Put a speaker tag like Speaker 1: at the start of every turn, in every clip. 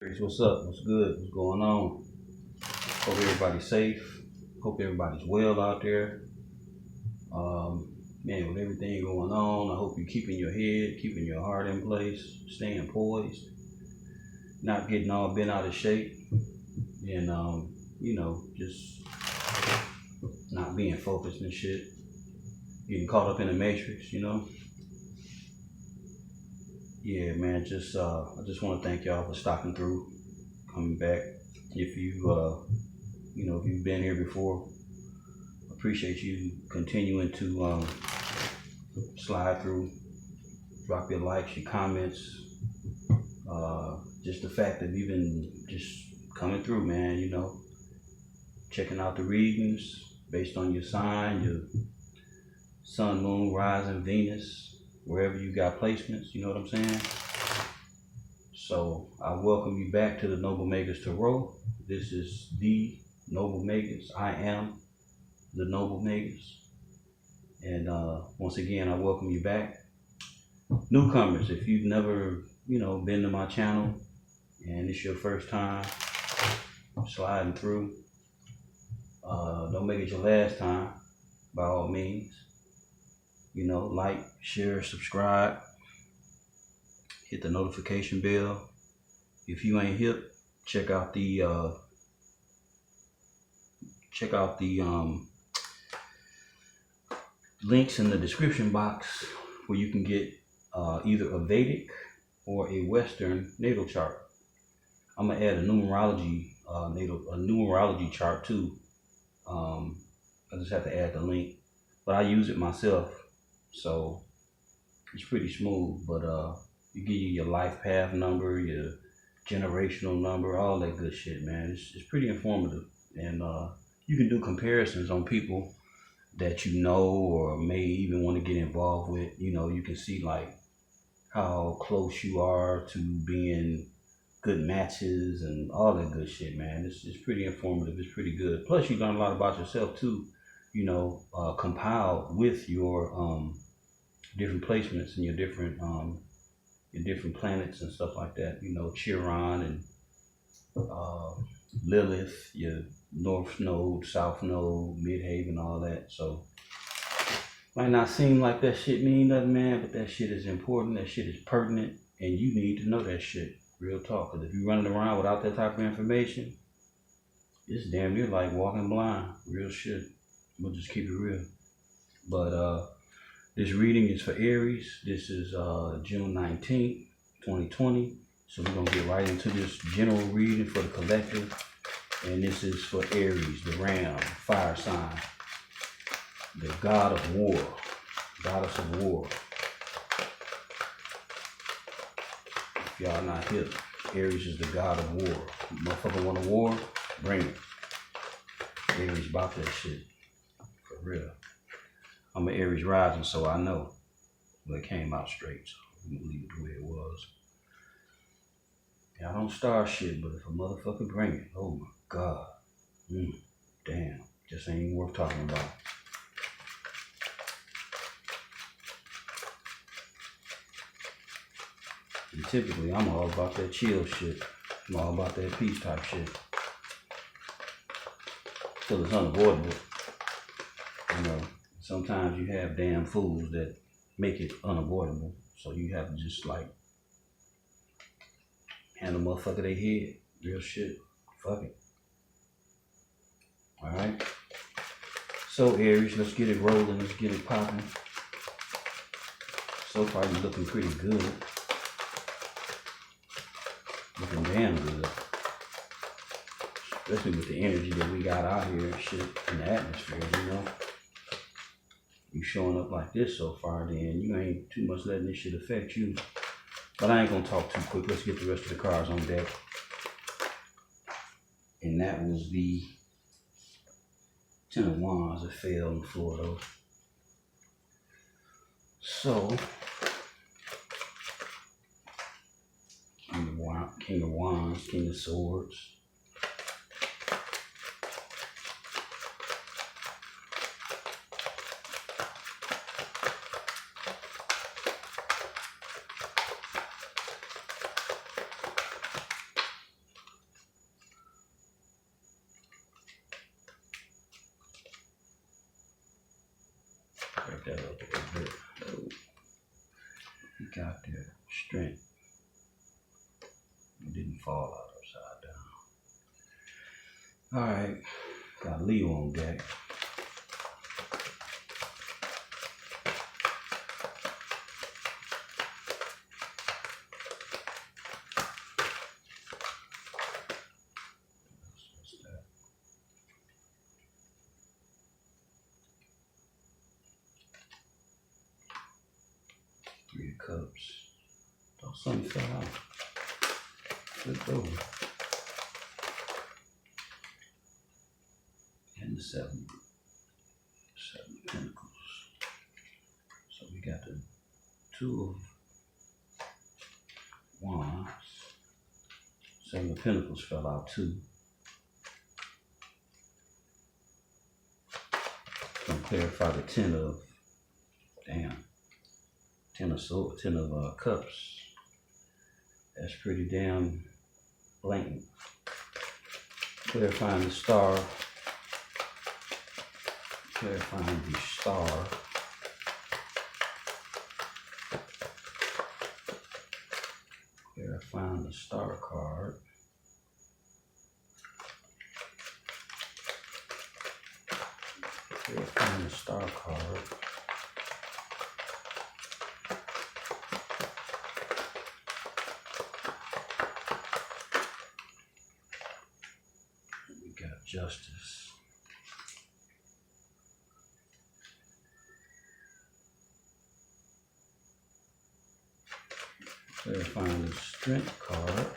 Speaker 1: What's up? What's good? What's going on? Hope everybody's safe. Hope everybody's well out there. Man, with everything going on, I hope you're keeping your head, keeping your heart in place, staying poised, not getting all bent out of shape, and just not being focused and shit. Getting caught up in the matrix, Yeah, man. I just want to thank y'all for stopping through, coming back. If you if you've been here before, appreciate you continuing to slide through, drop your likes, your comments, just the fact that even just coming through, man, checking out the readings based on your sign, your sun, moon, rising, Venus, wherever you got placements, you know what I'm saying? So I welcome you back to the Noble Magus Tarot. This is the Noble Magus. I am the Noble Magus. And once again, I welcome you back. Newcomers, if you've never, been to my channel and it's your first time sliding through, don't make it your last time, by all means. Like, share, subscribe, hit the notification bell. If you ain't hip, check out the links in the description box where you can get either a Vedic or a Western natal chart. I'm gonna add a numerology chart too. I just have to add the link, but I use it myself, so it's pretty smooth. But you give you your life path number, your generational number, all that good shit, man. It's pretty informative, and you can do comparisons on people that you know or may even want to get involved with. You can see like how close you are to being good matches and all that good shit, man. It's pretty informative. It's pretty good. Plus, you learn a lot about yourself too. Compiled with your different placements and your different planets and stuff like that. Chiron and Lilith, your North Node, South Node, Midhaven, all that. So might not seem like that shit mean nothing, man, but that shit is important. That shit is pertinent, and you need to know that shit. Real talk. Because if you're running around without that type of information, it's damn near like walking blind. Real shit. We'll just keep it real. But this reading is for Aries. This is June 19th, 2020. So we're going to get right into this general reading for the collective. And this is for Aries, the Ram, fire sign, the god of war, goddess of war. If y'all not hip, Aries is the god of war. Motherfucker want a war? Bring it. Aries about that shit. For real. I'm an Aries rising, so I know. Well, it came out straight, so I'm gonna leave it the way it was. Yeah, I don't start shit, but if a motherfucker bring it, oh my God. Damn. Just ain't even worth talking about. And typically, I'm all about that chill shit. I'm all about that peace type shit. Till it's unavoidable. Sometimes you have damn fools that make it unavoidable. So you have to just like hand a motherfucker their head. Real shit. Fuck it. Alright. So Aries, let's get it rolling. Let's get it popping. So far you're looking pretty good. Looking damn good. Especially with the energy that we got out here and shit in the atmosphere, You showing up like this so far, then you ain't too much letting this shit affect you. But I ain't gonna talk too quick. Let's get the rest of the cards on deck. And that was the Ten of Wands that fell on the floor though. So, King of Wands, King of Swords. Start that up a bit. Oh, he got there. Strength. It didn't fall out upside down. Alright. Got Leo on deck. Three of Cups. Thought something fell out. Flipped over. And the seven of Pentacles. So we got the Two of Wands. Seven of Pentacles fell out too. Gonna clarify the Ten of Cups. That's pretty damn blatant. Clarifying the Star. Clarifying the Star. Clarifying the Star card. Clarifying the Star card. We got Justice. Clarifying the Strength card.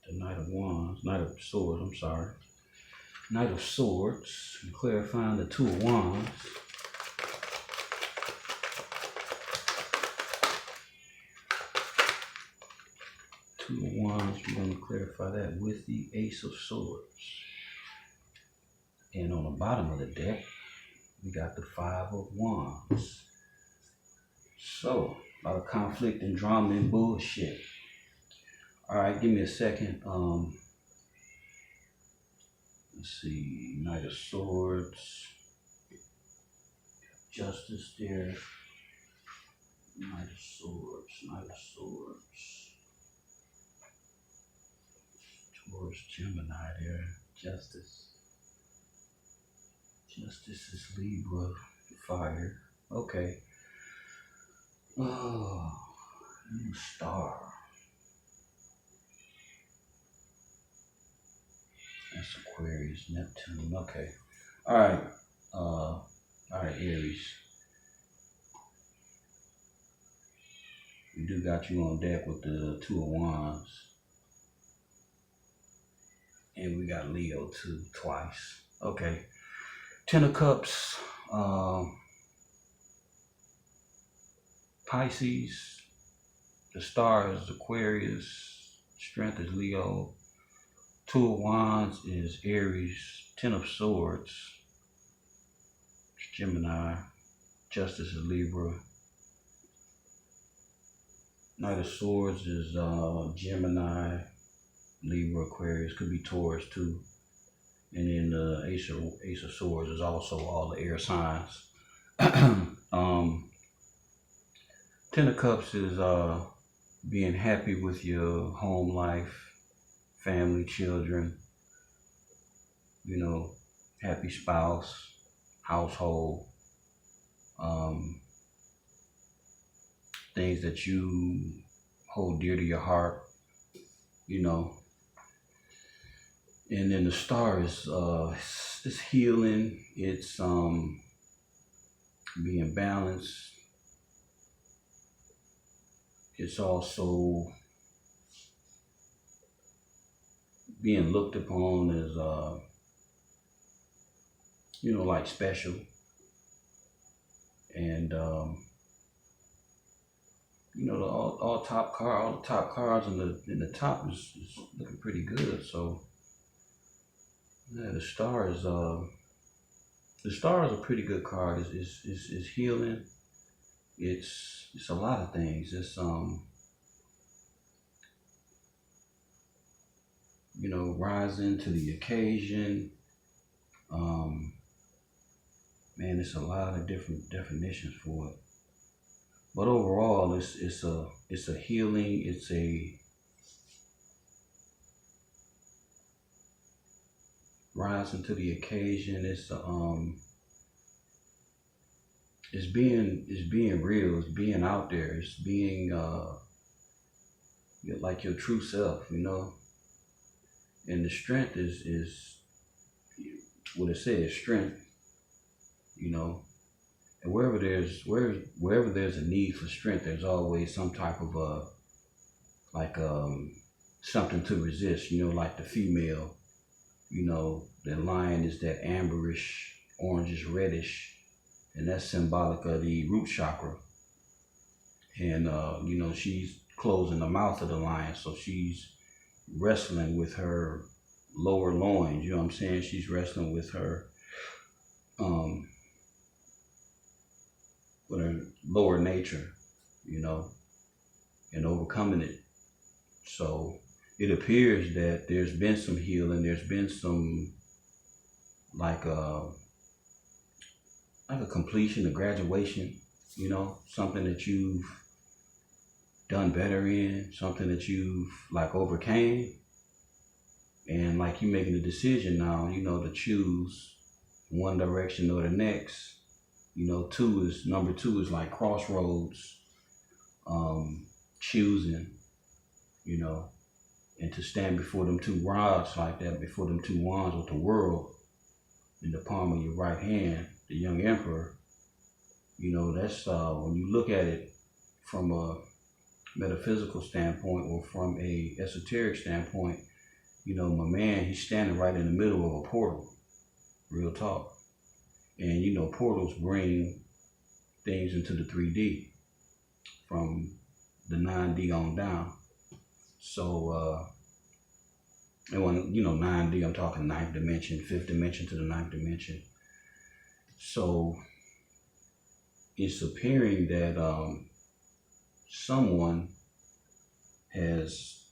Speaker 1: The Knight of Wands, Knight of Swords, I'm sorry. Knight of Swords, and clarifying the Two of Wands. Two of Wands, we're going to clarify that with the Ace of Swords. And on the bottom of the deck, we got the Five of Wands. So, a lot of conflict and drama and bullshit. Alright, give me a second. Let's see. Knight of Swords. Justice there. Knight of Swords. Knight of Swords. Taurus, Gemini there. Justice. Justice is Libra. Fire. Okay. Oh, new Star. That's Aquarius, Neptune. Okay. Alright. Alright, Aries. We do got you on deck with the Two of Wands. And we got Leo too, twice. Okay. Ten of Cups. Pisces. The Star is Aquarius. Strength is Leo. Two of Wands is Aries. Ten of Swords is Gemini. Justice is Libra. Knight of Swords is Gemini, Libra, Aquarius. Could be Taurus too. And then the Ace of Swords is also all the air signs. Ten of Cups is being happy with your home life. Family, children, you know, happy spouse, household, things that you hold dear to your heart, you know. And then the Star is it's healing, it's being balanced. It's also being looked upon as, you know, like special. And, you know, all the top cards in the top is looking pretty good. So, yeah, the Star is a pretty good card. It's healing. It's a lot of things. It's you know, rising to the occasion. Man, it's a lot of different definitions for it. But overall, it's a healing. It's a rising to the occasion. It's being real. It's being out there. It's being like your true self, you know. And the strength is what it says, strength, you know. And wherever there's a need for strength, there's always some type of something to resist, you know, like the female, you know, the lion is that amberish, orangish, reddish, and that's symbolic of the root chakra. And you know, she's closing the mouth of the lion, so she's wrestling with her lower loins, you know what I'm saying? She's wrestling with her lower nature, you know, and overcoming it. So it appears that there's been some healing, there's been some like a completion, a graduation, you know, something that you've done better in, something that you've like overcame, and like you making a decision now, you know, to choose one direction or the next. You know, number two is like crossroads, choosing, you know, and to stand before them two rods like that, before them two wands with the world in the palm of your right hand, the young emperor. You know, that's when you look at it from a metaphysical standpoint or from a esoteric standpoint, you know, my man, he's standing right in the middle of a portal, real talk. And you know, portals bring things into the 3D from the 9D on down. So and when, you know, 9D, I'm talking 9th dimension, 5th dimension to the 9th dimension. So it's appearing that someone has,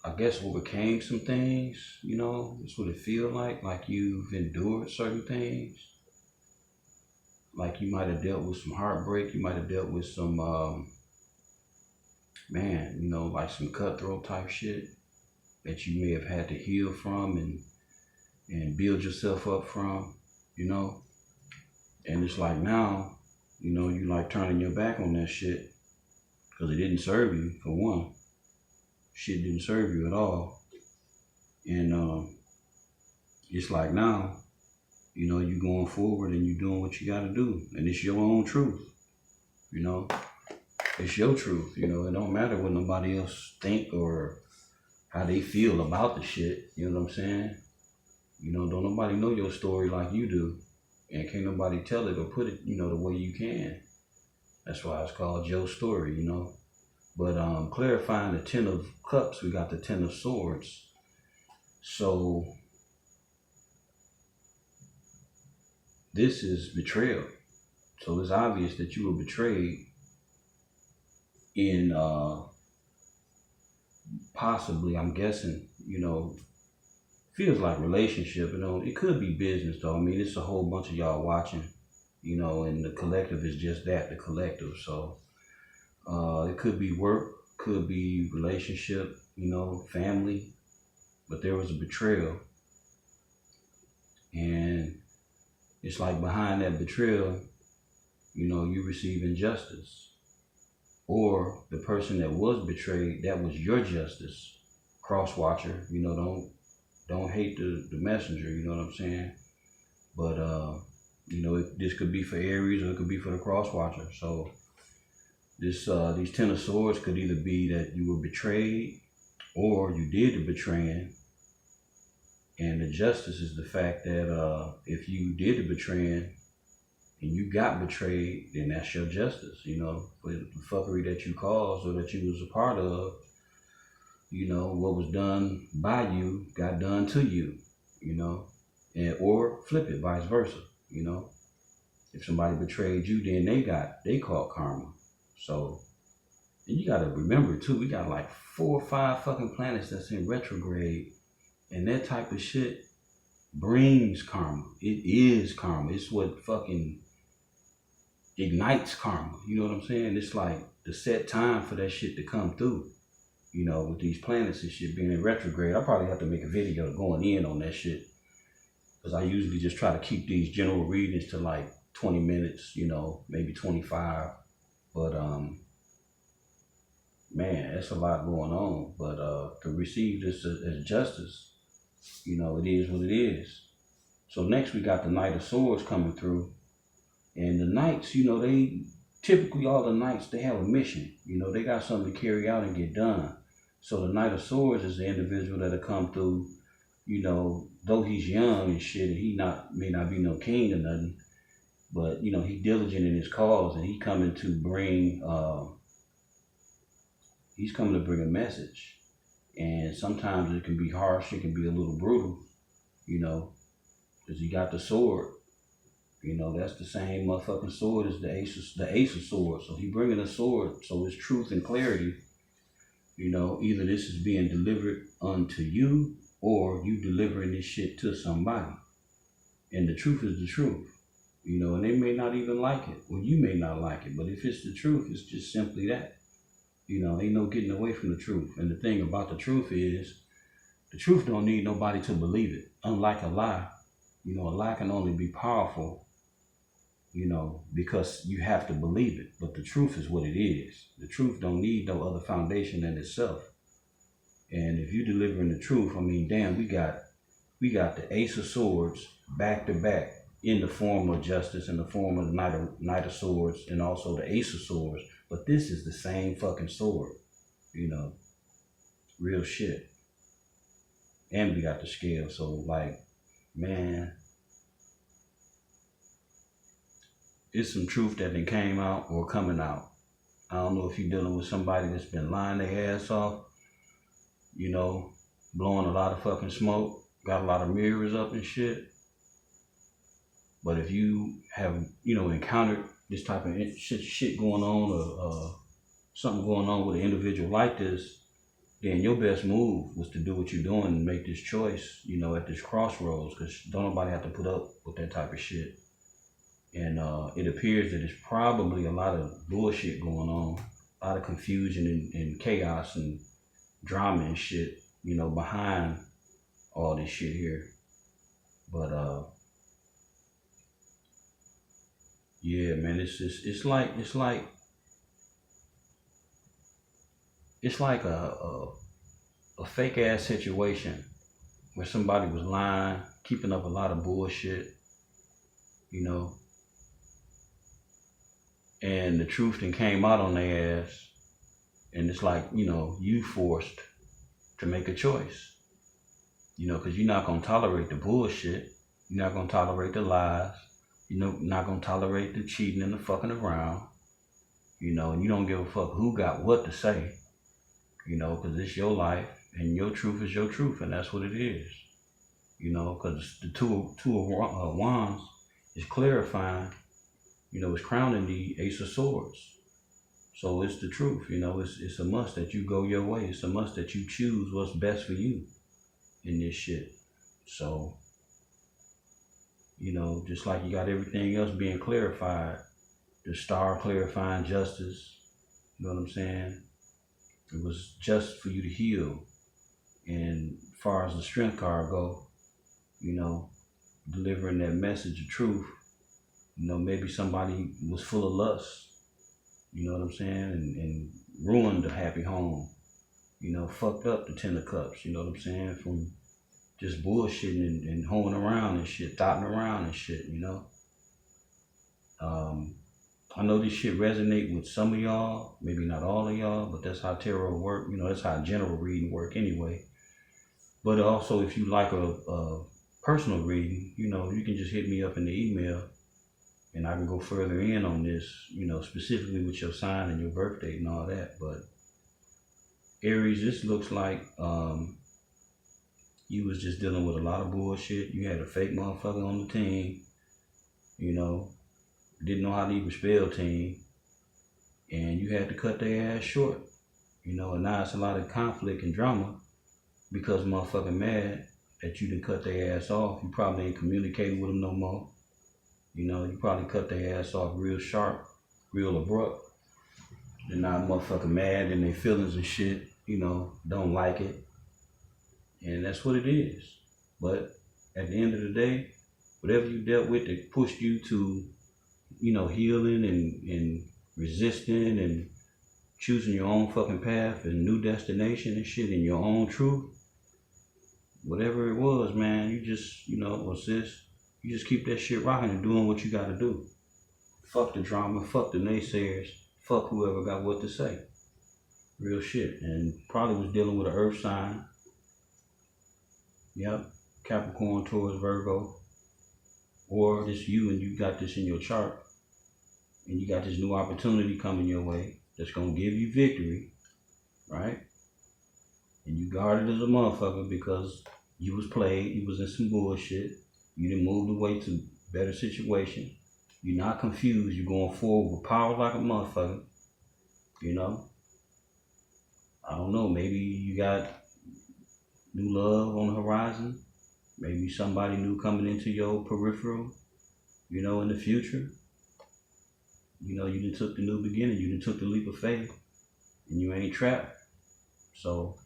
Speaker 1: I guess, overcame some things, you know. That's what it feels like you've endured certain things. Like you might have dealt with some heartbreak, you might have dealt with some, man, you know, like some cutthroat type shit that you may have had to heal from and build yourself up from, you know. And it's like now, you know, you like turning your back on that shit because it didn't serve you, for one. Shit didn't serve you at all. And it's like now, you know, you going forward and you doing what you got to do. And it's your own truth, you know. It's your truth, you know. It don't matter what nobody else think or how they feel about the shit, you know what I'm saying? You know, don't nobody know your story like you do. And can't nobody tell it or put it, you know, the way you can. That's why it's called your story, you know. But clarifying the 10 of Cups, we got the 10 of Swords. So this is betrayal. So it's obvious that you were betrayed in possibly, I'm guessing, you know, feels like relationship, you know. It could be business though. I mean, it's a whole bunch of y'all watching, you know, and the collective is just that, the collective. So it could be work, could be relationship, you know, family, but there was a betrayal. And it's like behind that betrayal, you know, you receive injustice. Or the person that was betrayed, that was your justice. Cross watcher, you know, don't hate the messenger, you know what I'm saying? But you know, this could be for Aries or it could be for the cross watcher. So this these 10 of Swords could either be that you were betrayed or you did the betraying. And the justice is the fact that if you did the betraying and you got betrayed, then that's your justice, you know, for the fuckery that you caused or that you was a part of. You know, what was done by you got done to you, you know, and or flip it, vice versa, you know. If somebody betrayed you, then they caught karma. So, and you gotta remember too, we got like 4 or 5 fucking planets that's in retrograde And that type of shit brings karma. It is karma. It's what fucking ignites karma. You know what I'm saying? It's like the set time for that shit to come through. You know, with these planets and shit being in retrograde. I probably have to make a video going in on that shit. Because I usually just try to keep these general readings to like 20 minutes, you know, maybe 25. But man, that's a lot going on. But to receive this as justice, you know, it is what it is. So next we got the Knight of Swords coming through. And the Knights, you know, they typically, all the Knights, they have a mission. You know, they got something to carry out and get done. So the Knight of Swords is the individual that'll come through, you know, though he's young and shit, and he may not be no king or nothing, but, you know, he diligent in his cause, and he's coming to bring a message. And sometimes it can be harsh, it can be a little brutal, you know, because he got the sword. You know, that's the same motherfucking sword as the Ace of Swords. So he bringing a sword, so it's truth and clarity. You know, either this is being delivered unto you, or you delivering this shit to somebody. And the truth is the truth. You know, and they may not even like it, or you may not like it. But if it's the truth, it's just simply that. You know, ain't no getting away from the truth. And the thing about the truth is, the truth don't need nobody to believe it. Unlike a lie, you know, a lie can only be powerful, you know, because you have to believe it. But the truth is what it is. The truth don't need no other foundation than itself. And if you delivering the truth, I mean, damn, we got the Ace of Swords back to back in the form of justice, in the form of the Knight of Swords, and also the Ace of Swords. But this is the same fucking sword, you know, real shit. And we got the scale. So like, man, it's some truth that then came out or coming out. I don't know if you're dealing with somebody that's been lying their ass off, you know, blowing a lot of fucking smoke, got a lot of mirrors up and shit. But if you have, you know, encountered this type of shit going on, or something going on with an individual like this, then your best move was to do what you're doing and make this choice, you know, at this crossroads, because don't nobody have to put up with that type of shit. And it appears that there's probably a lot of bullshit going on, a lot of confusion and chaos and drama and shit, you know, behind all this shit here. But yeah, man, it's like a fake ass situation where somebody was lying, keeping up a lot of bullshit, you know, and the truth then came out on their ass, and it's like, you know, you forced to make a choice, you know, because you're not gonna tolerate the bullshit, you're not gonna tolerate the lies, you're not gonna tolerate the cheating and the fucking around, you know, and you don't give a fuck who got what to say, you know, because it's your life and your truth is your truth, and that's what it is, you know, because the two of wands is clarifying, you know, it's crowning the Ace of Swords. So it's the truth, you know, it's a must that you go your way. It's a must that you choose what's best for you in this shit. So, you know, just like you got everything else being clarified, the star clarifying justice, you know what I'm saying? It was just for you to heal. And as far as the strength card go, you know, delivering that message of truth, you know, maybe somebody was full of lust, you know what I'm saying, and ruined the happy home, you know, fucked up the 10 of Cups, you know what I'm saying, from just bullshitting and hoeing around and shit, dotting around and shit, you know. I know this shit resonate with some of y'all, maybe not all of y'all, but that's how tarot work, you know, that's how general reading work anyway. But also, if you like a personal reading, you know, you can just hit me up in the email, and I can go further in on this, you know, specifically with your sign and your birth date and all that. But Aries, this looks like you was just dealing with a lot of bullshit. You had a fake motherfucker on the team, you know, didn't know how to even spell team, and you had to cut their ass short, you know, and now it's a lot of conflict and drama because motherfucking mad that you done cut their ass off. You probably ain't communicating with them no more. You know, you probably cut their ass off real sharp, real abrupt. They're not motherfucking mad in their feelings and shit, you know, don't like it. And that's what it is. But at the end of the day, whatever you dealt with that pushed you to, you know, healing and resisting and choosing your own fucking path and new destination and shit and your own truth, whatever it was, man, you just, you know, or sis, you just keep that shit rocking and doing what you gotta do. Fuck the drama, fuck the naysayers, fuck whoever got what to say. Real shit. And probably was dealing with an earth sign. Yep, Capricorn, Taurus, Virgo. Or just you and you got this in your chart. And you got this new opportunity coming your way that's gonna give you victory, right? And you guarded as a motherfucker because you was played, you was in some bullshit. You done moved away to better situation. You're not confused. You're going forward with power like a motherfucker. You know? I don't know. Maybe you got new love on the horizon. Maybe somebody new coming into your peripheral, you know, in the future. You know, you done took the new beginning. You done took the leap of faith. And you ain't trapped. So,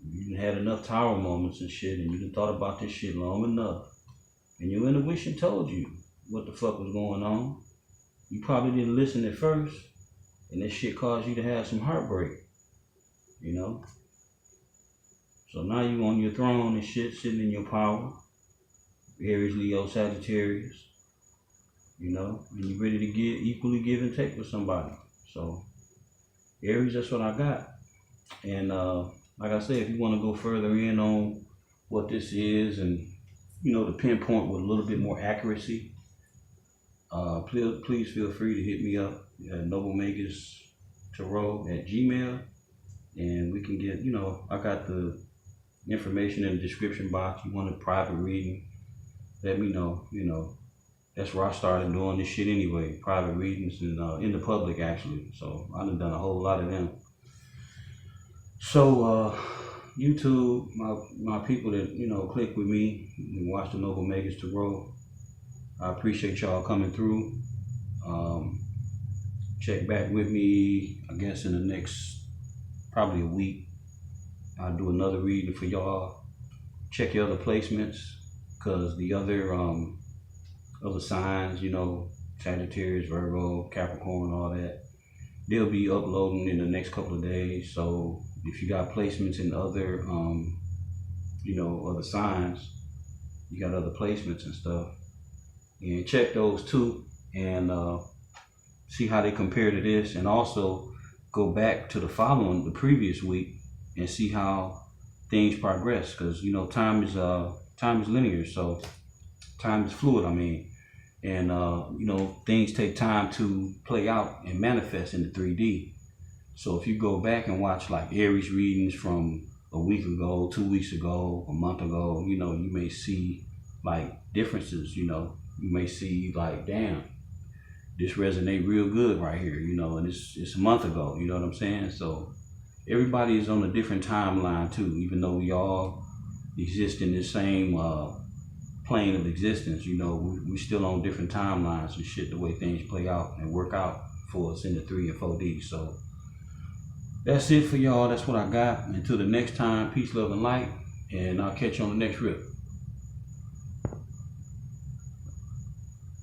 Speaker 1: you done had enough tower moments and shit, and you done thought about this shit long enough. And your intuition told you what the fuck was going on. You probably didn't listen at first, and that shit caused you to have some heartbreak, you know? So now you on your throne and shit, sitting in your power. Aries, Leo, Sagittarius, you know? And you ready to equally give and take with somebody. So, Aries, that's what I got. And like I said, if you want to go further in on what this is and, you know, to pinpoint with a little bit more accuracy, please feel free to hit me up at Noble Magus Tarot at Gmail, and we can get, you know, I got the information in the description box. You want a private reading, let me know. You know, that's where I started doing this shit anyway, private readings and in the public actually. So I done a whole lot of them. So YouTube, my people that, you know, click with me and watch the Noble Magus Tarot, I appreciate y'all coming through. Check back with me, I guess in the next, probably a week. I'll do another reading for y'all. Check your other placements, because the other signs, you know, Sagittarius, Virgo, Capricorn, all that, they'll be uploading in the next couple of days. So if you got placements in other, you know, other signs, you got other placements and stuff, and check those too, and see how they compare to this, and also go back to the previous week and see how things progress, because, you know, time is linear, so time is fluid, I mean, and you know, things take time to play out and manifest in the 3D. So if you go back and watch like Aries readings from a week ago, 2 weeks ago, a month ago, you know, you may see like differences. You know, you may see like, damn, this resonate real good right here, you know, and it's a month ago, you know what I'm saying? So everybody is on a different timeline too, even though we all exist in the same plane of existence. You know, we still on different timelines and shit, the way things play out and work out for us in the 3 and 4D. So that's it for y'all. That's what I got. Until the next time, peace, love, and light, and I'll catch you on the next rip.